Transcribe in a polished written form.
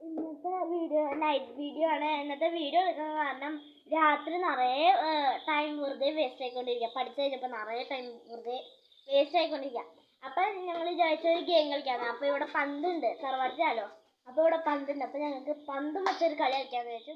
ഇന്നത്തെ video night video ആണ്. ഇന്നത്തെ വീഡിയോ എടുക്കുന്ന കാരണം രാത്രി നിറയെ ടൈം വെറുതെ വേസ്റ്റ് ആയിക്കൊണ്ടിരിക്കുക. പഠിച്ചു കഴിഞ്ഞപ്പോൾ നിറയെ ടൈം വെറുതെ വേസ്റ്റ് ആയിക്കൊണ്ടിരിക്കുക. അപ്പം ഞങ്ങൾ വിചാരിച്ചൊരു ഗെയിം കളിക്കാമെന്ന്. അപ്പോൾ ഇവിടെ പന്തുണ്ട്, തറവാട്ടിലാലോ. അപ്പോൾ ഇവിടെ പന്തുണ്ട്. അപ്പോൾ ഞങ്ങൾക്ക് പന്തും വെച്ചൊരു കളി കളിക്കാമെന്ന് വെച്ചു.